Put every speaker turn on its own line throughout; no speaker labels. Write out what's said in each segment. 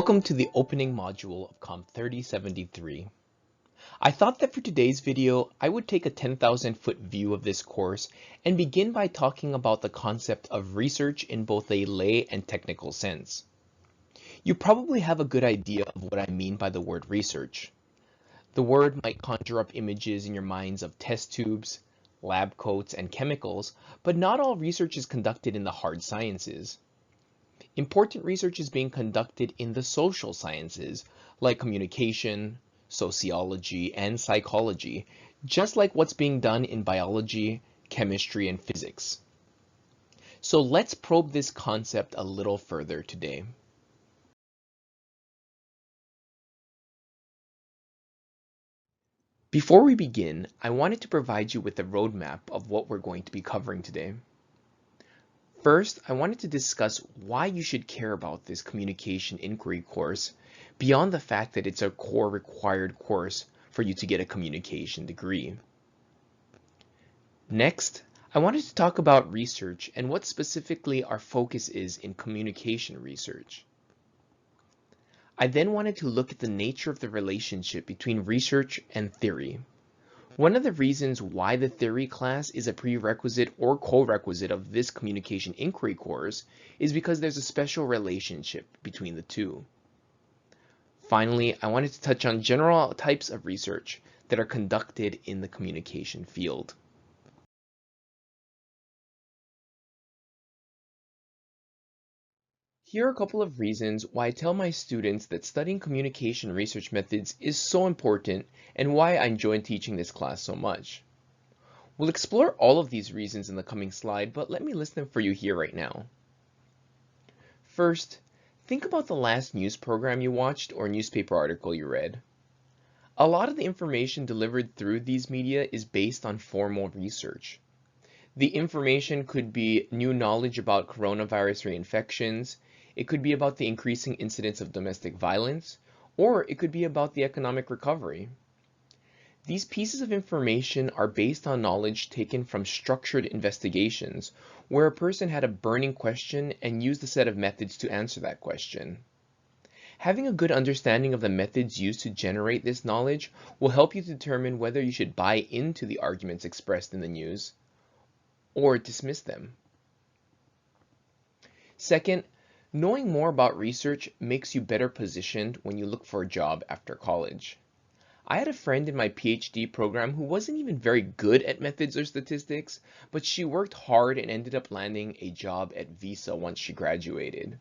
Welcome to the opening module of Comp 3073. I thought that for today's video, I would take a 10,000-foot view of this course and begin by talking about the concept of research in both a lay and technical sense. You probably have a good idea of what I mean by the word research. The word might conjure up images in your minds of test tubes, lab coats, and chemicals, but not all research is conducted in the hard sciences. Important research is being conducted in the social sciences, like communication, sociology, and psychology, just like what's being done in biology, chemistry, and physics. So let's probe this concept a little further today. Before we begin, I wanted to provide you with a roadmap of what we're going to be covering today. First, I wanted to discuss why you should care about this communication inquiry course beyond the fact that it's a core required course for you to get a communication degree. Next, I wanted to talk about research and what specifically our focus is in communication research. I then wanted to look at the nature of the relationship between research and theory. One of the reasons why the theory class is a prerequisite or co-requisite of this communication inquiry course is because there's a special relationship between the two. Finally, I wanted to touch on general types of research that are conducted in the communication field. Here are a couple of reasons why I tell my students that studying communication research methods is so important and why I enjoy teaching this class so much. We'll explore all of these reasons in the coming slide, but let me list them for you here right now. First, think about the last news program you watched or newspaper article you read. A lot of the information delivered through these media is based on formal research. The information could be new knowledge about coronavirus reinfections, it could be about the increasing incidence of domestic violence, or it could be about the economic recovery. These pieces of information are based on knowledge taken from structured investigations, where a person had a burning question and used a set of methods to answer that question. Having a good understanding of the methods used to generate this knowledge will help you determine whether you should buy into the arguments expressed in the news or dismiss them. Second, knowing more about research makes you better positioned when you look for a job after college. I had a friend in my PhD program who wasn't even very good at methods or statistics, but she worked hard and ended up landing a job at Visa once she graduated.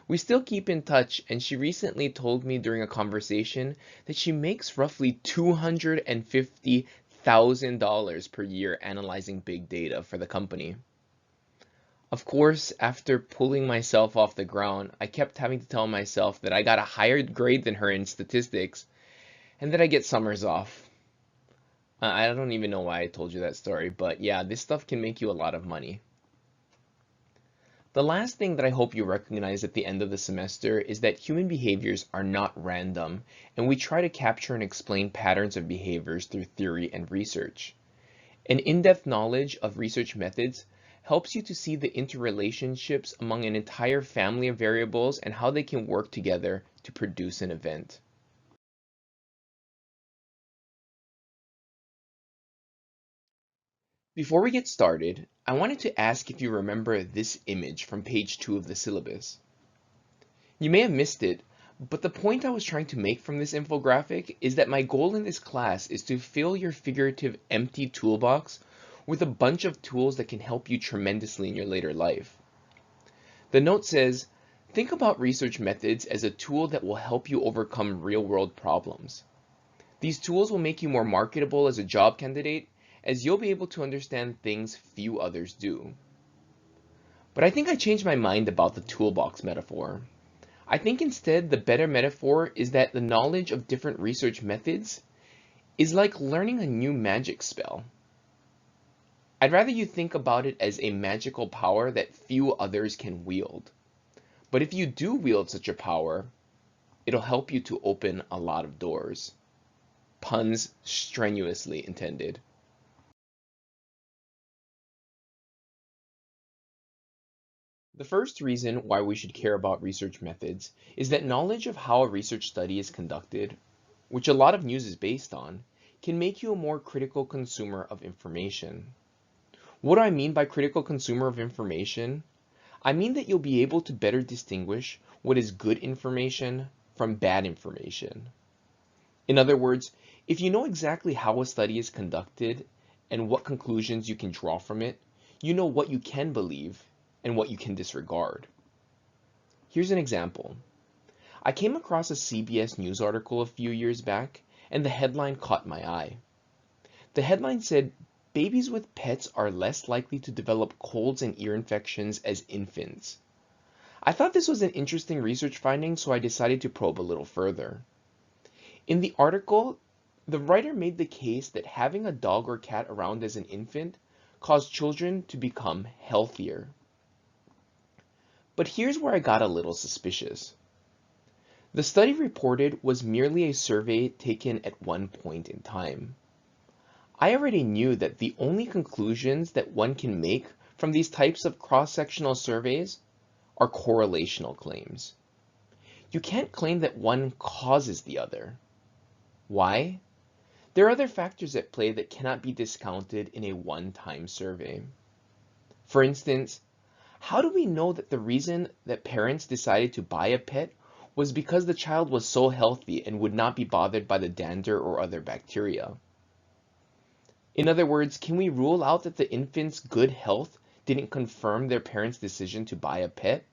We still keep in touch, and she recently told me during a conversation that she makes roughly $250,000 per year analyzing big data for the company. Of course, after pulling myself off the ground, I kept having to tell myself that I got a higher grade than her in statistics and that I get summers off. I don't even know why I told you that story, but yeah, this stuff can make you a lot of money. The last thing that I hope you recognize at the end of the semester is that human behaviors are not random, and we try to capture and explain patterns of behaviors through theory and research. An in-depth knowledge of research methods helps you to see the interrelationships among an entire family of variables and how they can work together to produce an event. Before we get started, I wanted to ask if you remember this image from page 2 of the syllabus. You may have missed it, but the point I was trying to make from this infographic is that my goal in this class is to fill your figurative empty toolbox with a bunch of tools that can help you tremendously in your later life. The note says, Think about research methods as a tool that will help you overcome real-world problems. These tools will make you more marketable as a job candidate, as you'll be able to understand things few others do. But I think I changed my mind about the toolbox metaphor. I think instead the better metaphor is that the knowledge of different research methods is like learning a new magic spell. I'd rather you think about it as a magical power that few others can wield. But if you do wield such a power, it'll help you to open a lot of doors. Puns strenuously intended. The first reason why we should care about research methods is that knowledge of how a research study is conducted, which a lot of news is based on, can make you a more critical consumer of information. What do I mean by critical consumer of information? I mean that you'll be able to better distinguish what is good information from bad information. In other words, if you know exactly how a study is conducted and what conclusions you can draw from it, you know what you can believe and what you can disregard. Here's an example. I came across a CBS News article a few years back, and the headline caught my eye. The headline said, "Babies with pets are less likely to develop colds and ear infections as infants." I thought this was an interesting research finding, so I decided to probe a little further. In the article, the writer made the case that having a dog or cat around as an infant caused children to become healthier. But here's where I got a little suspicious. The study reported was merely a survey taken at one point in time. I already knew that the only conclusions that one can make from these types of cross-sectional surveys are correlational claims. You can't claim that one causes the other. Why? There are other factors at play that cannot be discounted in a one-time survey. For instance, how do we know that the reason that parents decided to buy a pet was because the child was so healthy and would not be bothered by the dander or other bacteria? In other words, can we rule out that the infant's good health didn't confirm their parents' decision to buy a pet?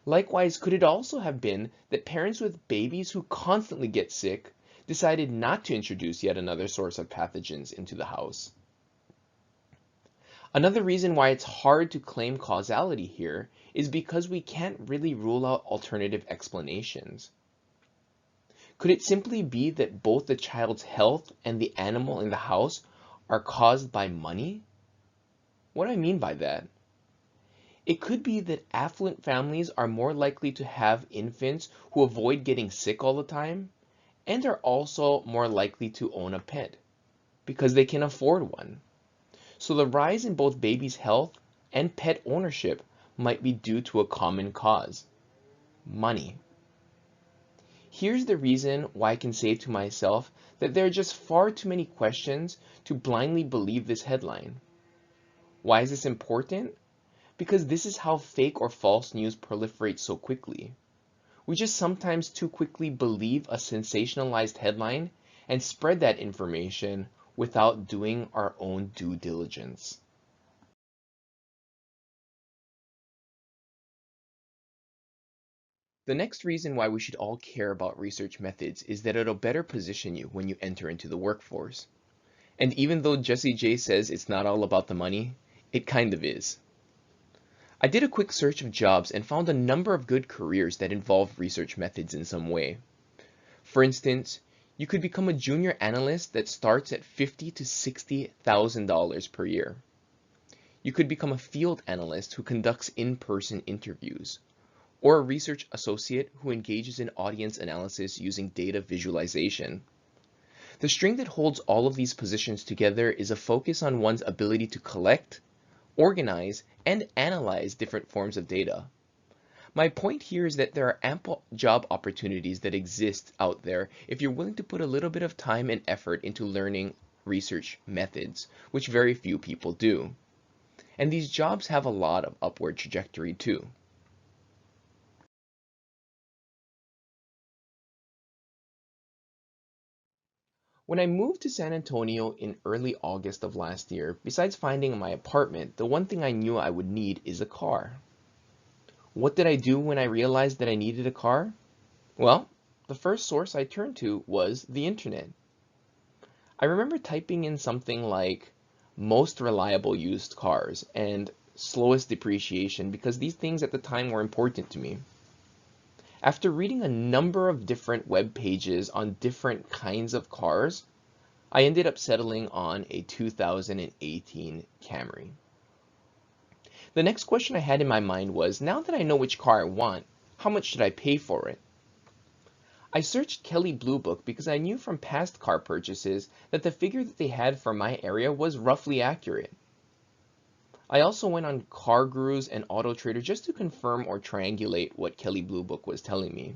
Likewise, could it also have been that parents with babies who constantly get sick decided not to introduce yet another source of pathogens into the house? Another reason why it's hard to claim causality here is because we can't really rule out alternative explanations. Could it simply be that both the child's health and the animal in the house are caused by money? What do I mean by that? It could be that affluent families are more likely to have infants who avoid getting sick all the time, and are also more likely to own a pet because they can afford one. So the rise in both babies' health and pet ownership might be due to a common cause: money. Here's the reason why I can say to myself that there are just far too many questions to blindly believe this headline. Why is this important? Because this is how fake or false news proliferates so quickly. We just sometimes too quickly believe a sensationalized headline and spread that information without doing our own due diligence. The next reason why we should all care about research methods is that it'll better position you when you enter into the workforce. And even though Jesse J says it's not all about the money, it kind of is. I did a quick search of jobs and found a number of good careers that involve research methods in some way. For instance, you could become a junior analyst that starts at $50,000 to $60,000 per year. You could become a field analyst who conducts in-person interviews, or a research associate who engages in audience analysis using data visualization. The string that holds all of these positions together is a focus on one's ability to collect, organize, and analyze different forms of data. My point here is that there are ample job opportunities that exist out there if you're willing to put a little bit of time and effort into learning research methods, which very few people do. And these jobs have a lot of upward trajectory too. When I moved to San Antonio in early August of last year, besides finding my apartment, the one thing I knew I would need is a car. What did I do when I realized that I needed a car? Well, the first source I turned to was the internet. I remember typing in something like most reliable used cars and slowest depreciation because these things at the time were important to me. After reading a number of different web pages on different kinds of cars, I ended up settling on a 2018 Camry. The next question I had in my mind was, now that I know which car I want, how much should I pay for it? I searched Kelley Blue Book because I knew from past car purchases that the figure that they had for my area was roughly accurate. I also went on CarGurus and AutoTrader just to confirm or triangulate what Kelley Blue Book was telling me.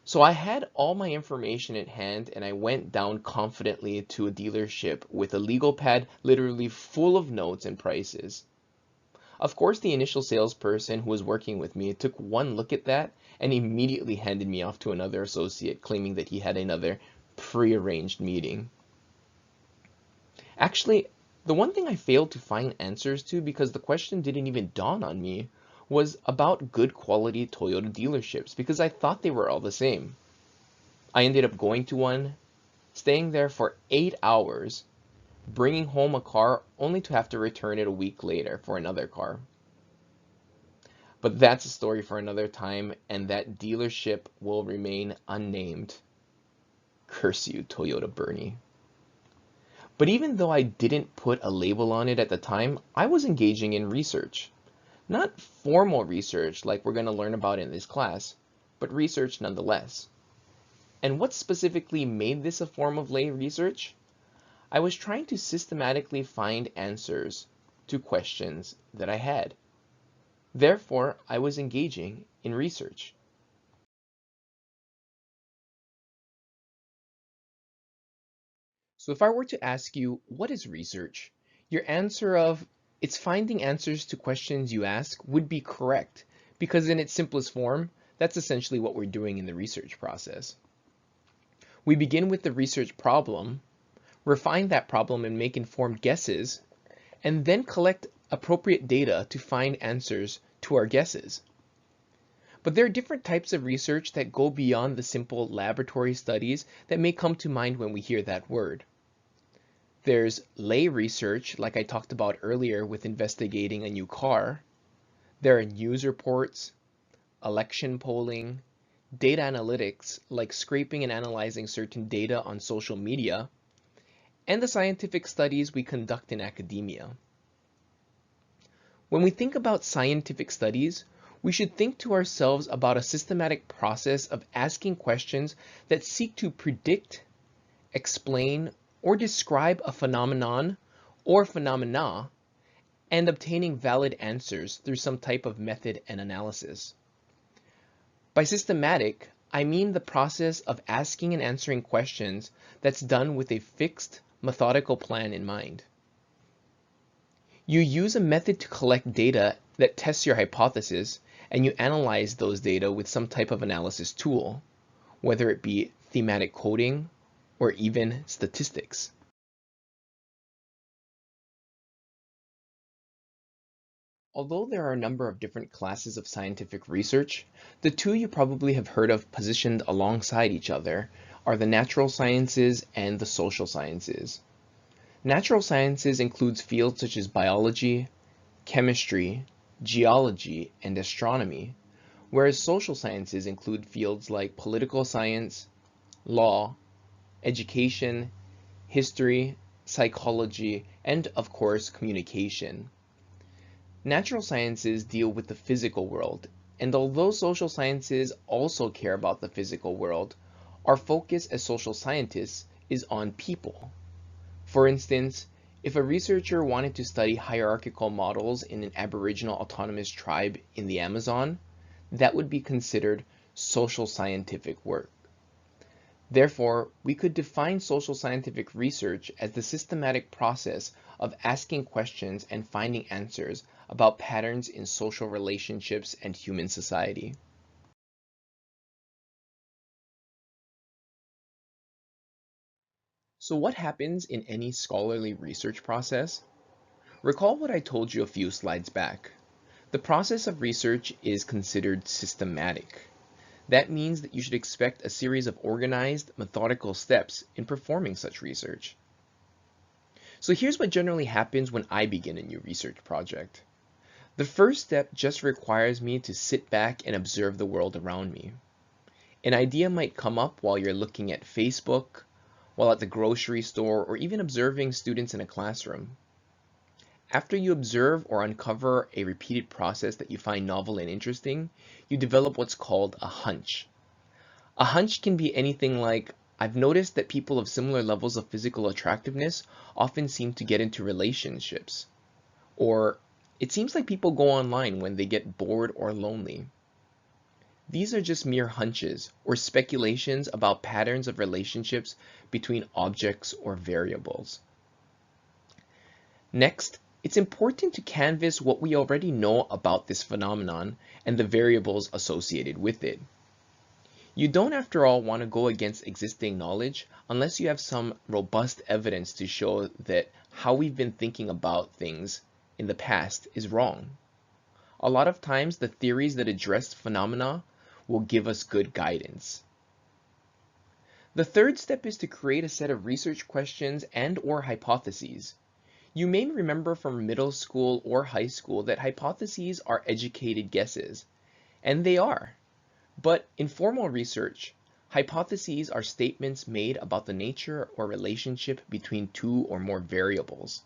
So I had all my information at hand and I went down confidently to a dealership with a legal pad literally full of notes and prices. Of course, the initial salesperson who was working with me took one look at that and immediately handed me off to another associate, claiming that he had another prearranged meeting. Actually, the one thing I failed to find answers to because the question didn't even dawn on me was about good quality Toyota dealerships because I thought they were all the same. I ended up going to one, staying there for 8 hours, bringing home a car only to have to return it a week later for another car. But that's a story for another time, and that dealership will remain unnamed. Curse you, Toyota Bernie. But even though I didn't put a label on it at the time, I was engaging in research. Not formal research like we're going to learn about in this class, but research nonetheless. And what specifically made this a form of lay research? I was trying to systematically find answers to questions that I had. Therefore, I was engaging in research. So if I were to ask you, what is research? Your answer of, it's finding answers to questions you ask would be correct, because in its simplest form, that's essentially what we're doing in the research process. We begin with the research problem, refine that problem and make informed guesses, and then collect appropriate data to find answers to our guesses. But there are different types of research that go beyond the simple laboratory studies that may come to mind when we hear that word. There's lay research, like I talked about earlier with investigating a new car. There are news reports, election polling, data analytics, like scraping and analyzing certain data on social media, and the scientific studies we conduct in academia. When we think about scientific studies, we should think to ourselves about a systematic process of asking questions that seek to predict, explain, or describe a phenomenon or phenomena and obtaining valid answers through some type of method and analysis. By systematic, I mean the process of asking and answering questions that's done with a fixed, methodical plan in mind. You use a method to collect data that tests your hypothesis, and you analyze those data with some type of analysis tool, whether it be thematic coding or even statistics. Although there are a number of different classes of scientific research, the two you probably have heard of positioned alongside each other are the natural sciences and the social sciences. Natural sciences includes fields such as biology, chemistry, geology, and astronomy, whereas social sciences include fields like political science, law, education, history, psychology, and of course communication. Natural sciences deal with the physical world, and although social sciences also care about the physical world, our focus as social scientists is on people. For instance, if a researcher wanted to study hierarchical models in an Aboriginal autonomous tribe in the Amazon, that would be considered social scientific work. Therefore, we could define social scientific research as the systematic process of asking questions and finding answers about patterns in social relationships and human society. So what happens in any scholarly research process? Recall what I told you a few slides back. The process of research is considered systematic. That means that you should expect a series of organized, methodical steps in performing such research. So here's what generally happens when I begin a new research project. The first step just requires me to sit back and observe the world around me. An idea might come up while you're looking at Facebook, while at the grocery store, or even observing students in a classroom. After you observe or uncover a repeated process that you find novel and interesting, you develop what's called a hunch. A hunch can be anything like, I've noticed that people of similar levels of physical attractiveness often seem to get into relationships. Or, it seems like people go online when they get bored or lonely. These are just mere hunches or speculations about patterns of relationships between objects or variables. Next, it's important to canvass what we already know about this phenomenon and the variables associated with it. You don't, after all, want to go against existing knowledge unless you have some robust evidence to show that how we've been thinking about things in the past is wrong. A lot of times, the theories that address phenomena will give us good guidance. The third step is to create a set of research questions and/or hypotheses. You may remember from middle school or high school that hypotheses are educated guesses, and they are. But in formal research, hypotheses are statements made about the nature or relationship between two or more variables.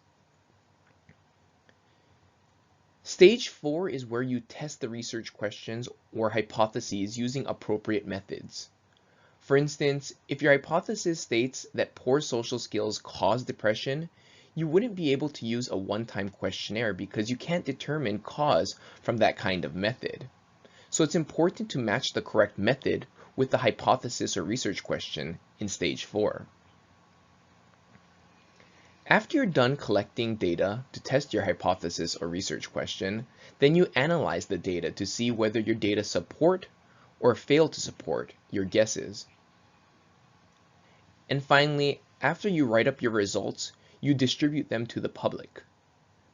Stage 4 is where you test the research questions or hypotheses using appropriate methods. For instance, if your hypothesis states that poor social skills cause depression, you wouldn't be able to use a one-time questionnaire because you can't determine cause from that kind of method. So it's important to match the correct method with the hypothesis or research question in stage 4. After you're done collecting data to test your hypothesis or research question, then you analyze the data to see whether your data support or fail to support your guesses. And finally, after you write up your results, you distribute them to the public.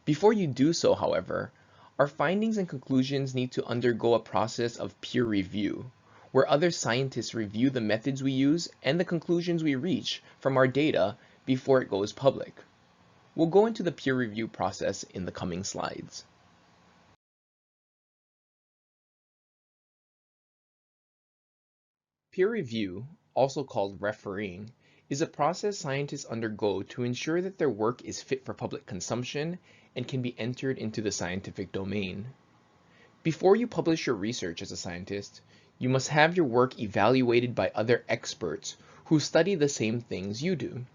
Before you do so, however, our findings and conclusions need to undergo a process of peer review, where other scientists review the methods we use and the conclusions we reach from our data before it goes public. We'll go into the peer review process in the coming slides. Peer review, also called refereeing, is a process scientists undergo to ensure that their work is fit for public consumption and can be entered into the scientific domain. Before you publish your research as a scientist, you must have your work evaluated by other experts who study the same things you do.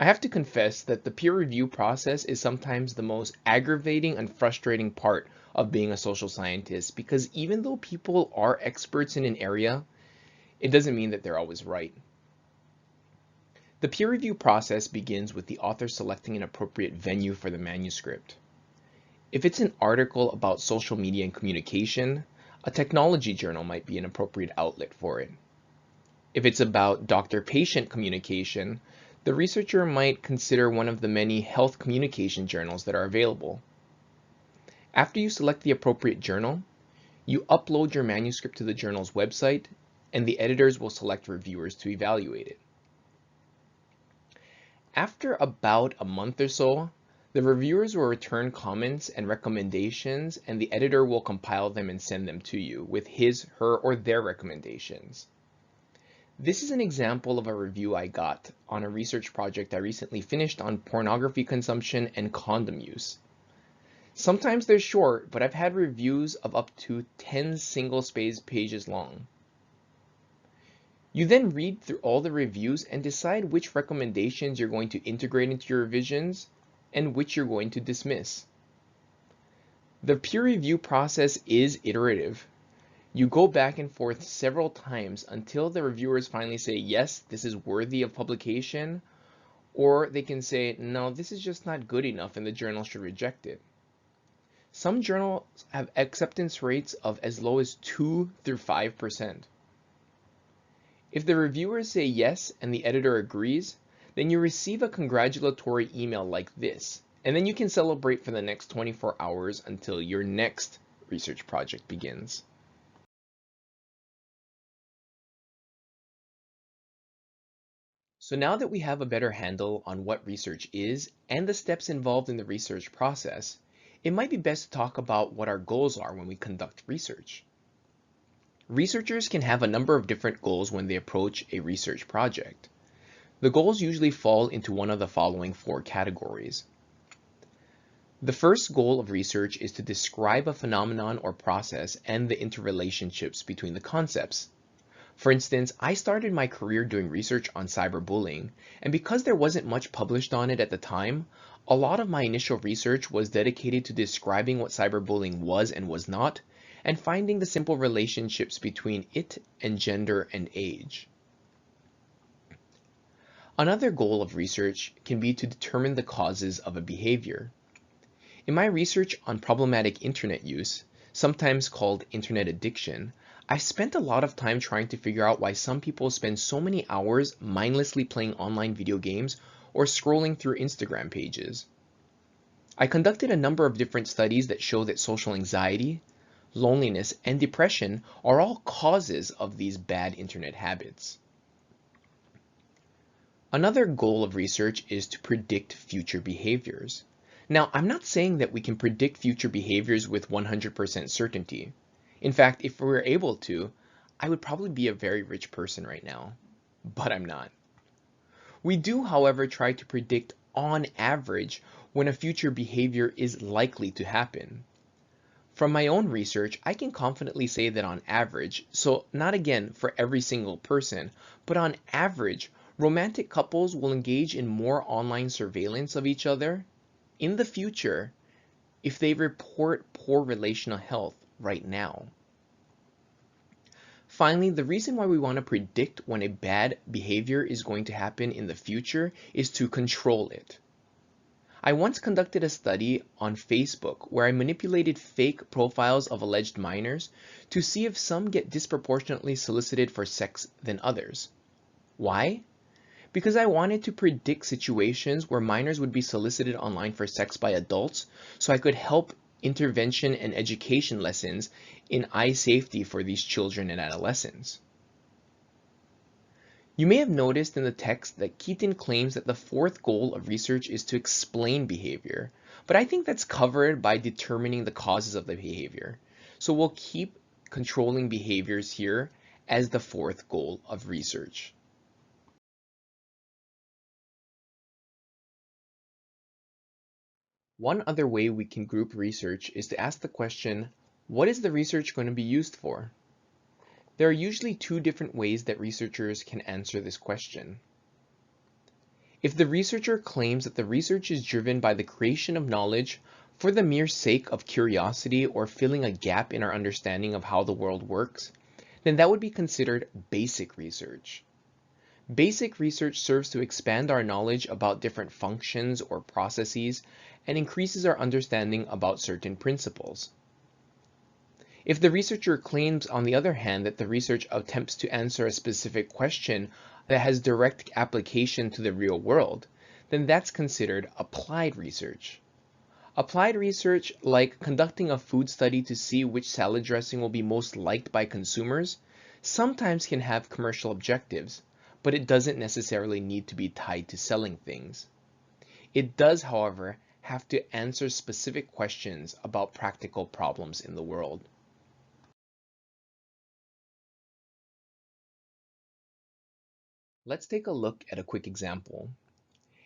I have to confess that the peer review process is sometimes the most aggravating and frustrating part of being a social scientist, because even though people are experts in an area, it doesn't mean that they're always right. The peer review process begins with the author selecting an appropriate venue for the manuscript. If it's an article about social media and communication, a technology journal might be an appropriate outlet for it. If it's about doctor-patient communication, the researcher might consider one of the many health communication journals that are available. After you select the appropriate journal, you upload your manuscript to the journal's website, and the editors will select reviewers to evaluate it. After about a month or so, the reviewers will return comments and recommendations, and the editor will compile them and send them to you with his, her, or their recommendations. This is an example of a review I got on a research project I recently finished on pornography consumption and condom use. Sometimes they're short, but I've had reviews of up to 10 single-spaced pages long. You then read through all the reviews and decide which recommendations you're going to integrate into your revisions and which you're going to dismiss. The peer review process is iterative. You go back and forth several times until the reviewers finally say, yes, this is worthy of publication, or they can say, no, this is just not good enough and the journal should reject it. Some journals have acceptance rates of as low as 2 through 5%. If the reviewers say yes and the editor agrees, then you receive a congratulatory email like this, And then you can celebrate for the next 24 hours until your next research project begins. So now that we have a better handle on what research is and the steps involved in the research process, it might be best to talk about what our goals are when we conduct research. Researchers can have a number of different goals when they approach a research project. The goals usually fall into one of the following four categories. The first goal of research is to describe a phenomenon or process and the interrelationships between the concepts. For instance, I started my career doing research on cyberbullying, and because there wasn't much published on it at the time, a lot of my initial research was dedicated to describing what cyberbullying was and was not, and finding the simple relationships between it and gender and age. Another goal of research can be to determine the causes of a behavior. In my research on problematic internet use, sometimes called internet addiction, I spent a lot of time trying to figure out why some people spend so many hours mindlessly playing online video games or scrolling through Instagram pages. I conducted a number of different studies that show that social anxiety, loneliness, and depression are all causes of these bad internet habits. Another goal of research is to predict future behaviors. Now, I'm not saying that we can predict future behaviors with 100% certainty. In fact, if we were able to, I would probably be a very rich person right now, but I'm not. We do, however, try to predict on average when a future behavior is likely to happen. From my own research, I can confidently say that on average, so not again for every single person, but on average, romantic couples will engage in more online surveillance of each other in the future if they report poor relational health right now. Finally, the reason why we want to predict when a bad behavior is going to happen in the future is to control it. I once conducted a study on Facebook where I manipulated fake profiles of alleged minors to see if some get disproportionately solicited for sex than others. Why? Because I wanted to predict situations where minors would be solicited online for sex by adults, so I could help intervention and education lessons in eye safety for these children and adolescents. You may have noticed in the text that Keaton claims that the fourth goal of research is to explain behavior, but I think that's covered by determining the causes of the behavior. So we'll keep controlling behaviors here as the fourth goal of research. One other way we can group research is to ask the question, what is the research going to be used for? There are usually two different ways that researchers can answer this question. If the researcher claims that the research is driven by the creation of knowledge for the mere sake of curiosity or filling a gap in our understanding of how the world works, then that would be considered basic research. Basic research serves to expand our knowledge about different functions or processes and increases our understanding about certain principles. If the researcher claims, on the other hand, that the research attempts to answer a specific question that has direct application to the real world, then that's considered applied research. Applied research, like conducting a food study to see which salad dressing will be most liked by consumers, sometimes can have commercial objectives, but it doesn't necessarily need to be tied to selling things. It does, however, have to answer specific questions about practical problems in the world. Let's take a look at a quick example.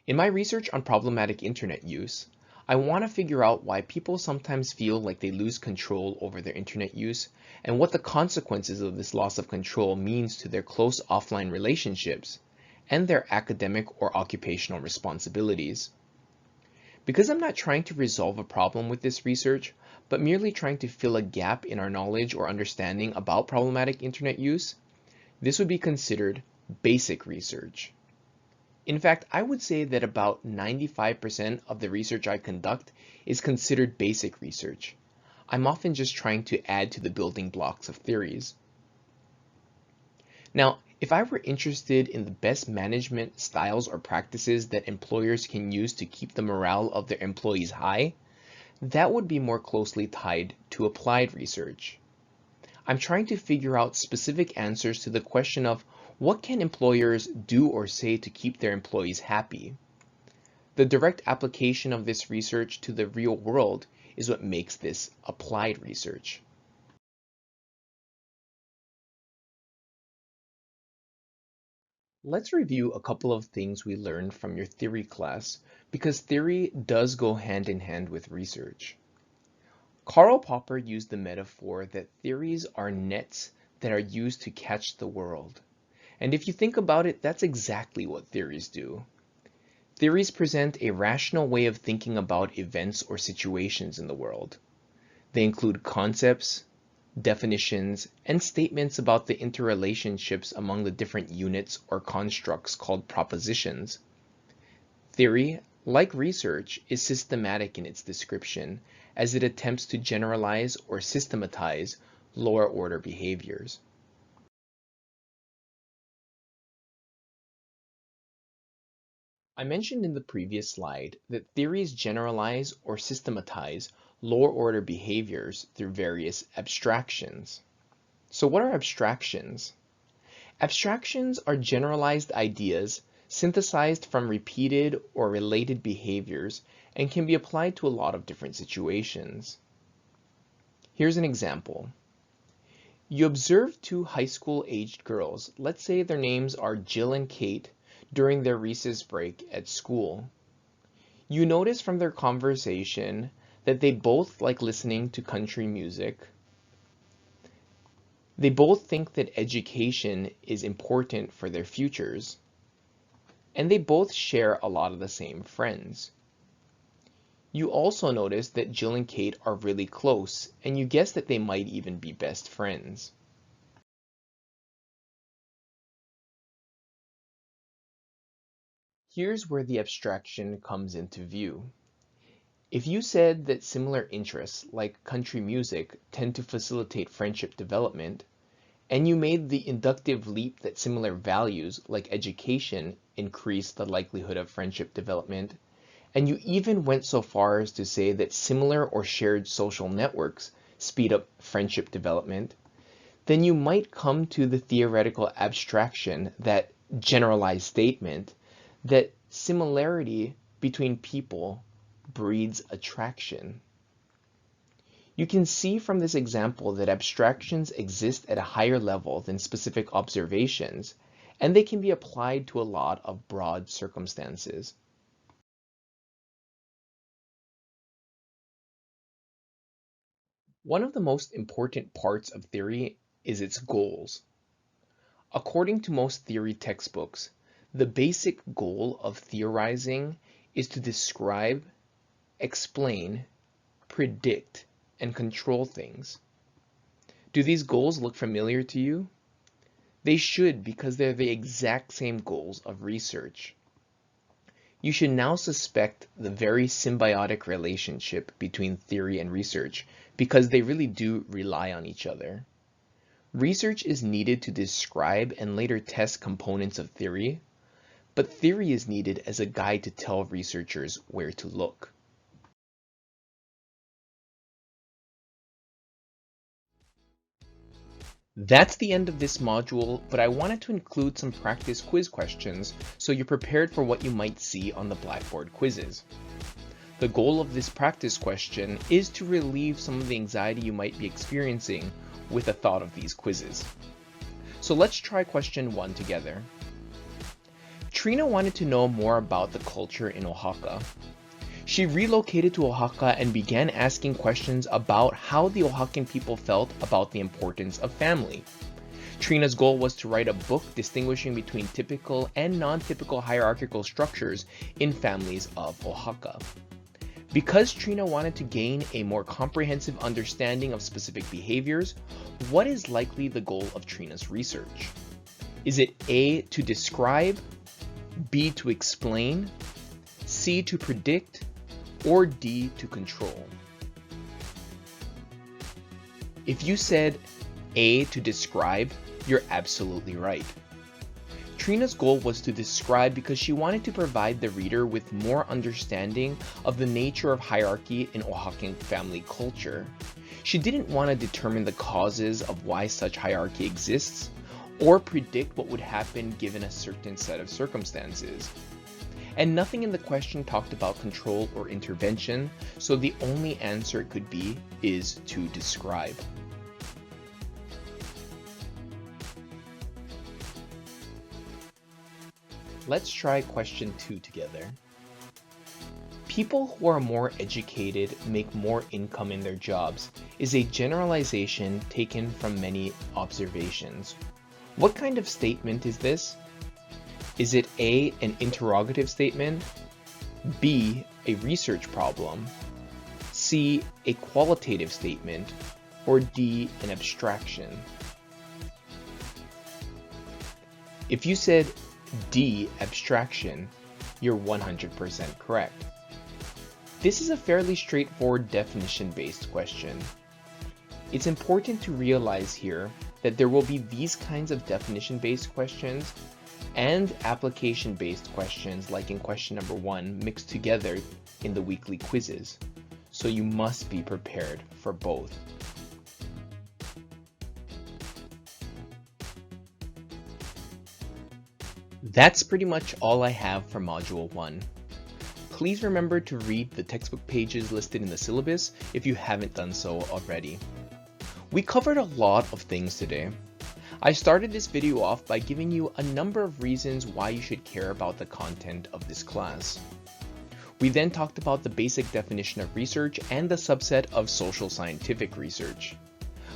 In my research on problematic internet use, I want to figure out why people sometimes feel like they lose control over their internet use and what the consequences of this loss of control means to their close offline relationships and their academic or occupational responsibilities. Because I'm not trying to resolve a problem with this research, but merely trying to fill a gap in our knowledge or understanding about problematic internet use, this would be considered basic research. In fact, I would say that about 95% of the research I conduct is considered basic research. I'm often just trying to add to the building blocks of theories. Now, If I were interested in the best management styles or practices that employers can use to keep the morale of their employees high, that would be more closely tied to applied research. I'm trying to figure out specific answers to the question of what can employers do or say to keep their employees happy? The direct application of this research to the real world is what makes this applied research. Let's review a couple of things we learned from your theory class, because theory does go hand in hand with research. Karl Popper used the metaphor that theories are nets that are used to catch the world. And if you think about it, that's exactly what theories do. Theories present a rational way of thinking about events or situations in the world. They include concepts, definitions, and statements about the interrelationships among the different units or constructs called propositions. Theory, like research, is systematic in its description, as it attempts to generalize or systematize lower order behaviors. I mentioned in the previous slide that theories generalize or systematize lower order behaviors through various abstractions. So what are abstractions? Abstractions are generalized ideas synthesized from repeated or related behaviors and can be applied to a lot of different situations. Here's an example. You observe two high school aged girls, let's say their names are Jill and Kate, during their recess break at school. You notice from their conversation that they both like listening to country music. They both think that education is important for their futures. And they both share a lot of the same friends. You also notice that Jill and Kate are really close, and you guess that they might even be best friends. Here's where the abstraction comes into view. If you said that similar interests, like country music, tend to facilitate friendship development, and you made the inductive leap that similar values, like education, increase the likelihood of friendship development, and you even went so far as to say that similar or shared social networks speed up friendship development, then you might come to the theoretical abstraction, that generalized statement, that similarity between people breeds attraction. You can see from this example that abstractions exist at a higher level than specific observations, and they can be applied to a lot of broad circumstances. One of the most important parts of theory is its goals. According to most theory textbooks, the basic goal of theorizing is to describe, explain, predict, and control things. Do these goals look familiar to you? They should, because they're the exact same goals of research. You should now suspect the very symbiotic relationship between theory and research, because they really do rely on each other. Research is needed to describe and later test components of theory, but theory is needed as a guide to tell researchers where to look. That's the end of this module, but I wanted to include some practice quiz questions so you're prepared for what you might see on the Blackboard quizzes. The goal of this practice question is to relieve some of the anxiety you might be experiencing with the thought of these quizzes. So let's try question 1 together. Trina wanted to know more about the culture in Oaxaca. She relocated to Oaxaca and began asking questions about how the Oaxacan people felt about the importance of family. Trina's goal was to write a book distinguishing between typical and non-typical hierarchical structures in families of Oaxaca. Because Trina wanted to gain a more comprehensive understanding of specific behaviors, what is likely the goal of Trina's research? Is it A, to describe, B, to explain, C, to predict, or D, to control? If you said A, to describe, you're absolutely right. Trina's goal was to describe because she wanted to provide the reader with more understanding of the nature of hierarchy in Oaxacan family culture. She didn't want to determine the causes of why such hierarchy exists, or predict what would happen given a certain set of circumstances. And nothing in the question talked about control or intervention, so the only answer it could be is to describe. Let's try question 2 together. People who are more educated make more income in their jobs is a generalization taken from many observations. What kind of statement is this? Is it A, an interrogative statement, B, a research problem, C, a qualitative statement, or D, an abstraction? If you said D, abstraction, you're 100% correct. This is a fairly straightforward definition-based question. It's important to realize here that there will be these kinds of definition-based questions and application-based questions like in question number 1 mixed together in the weekly quizzes. So you must be prepared for both. That's pretty much all I have for Module 1. Please remember to read the textbook pages listed in the syllabus if you haven't done so already. We covered a lot of things today. I started this video off by giving you a number of reasons why you should care about the content of this class. We then talked about the basic definition of research and the subset of social scientific research.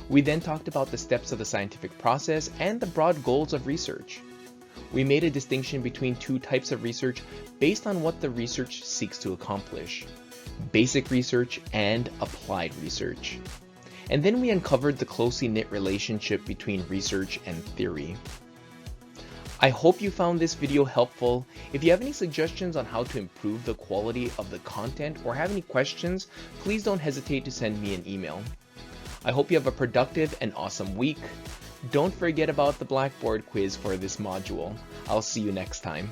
We then talked about the steps of the scientific process and the broad goals of research. We made a distinction between two types of research based on what the research seeks to accomplish: basic research and applied research. And then we uncovered the closely knit relationship between research and theory. I hope you found this video helpful. If you have any suggestions on how to improve the quality of the content or have any questions, please don't hesitate to send me an email. I hope you have a productive and awesome week. Don't forget about the Blackboard quiz for this module. I'll see you next time.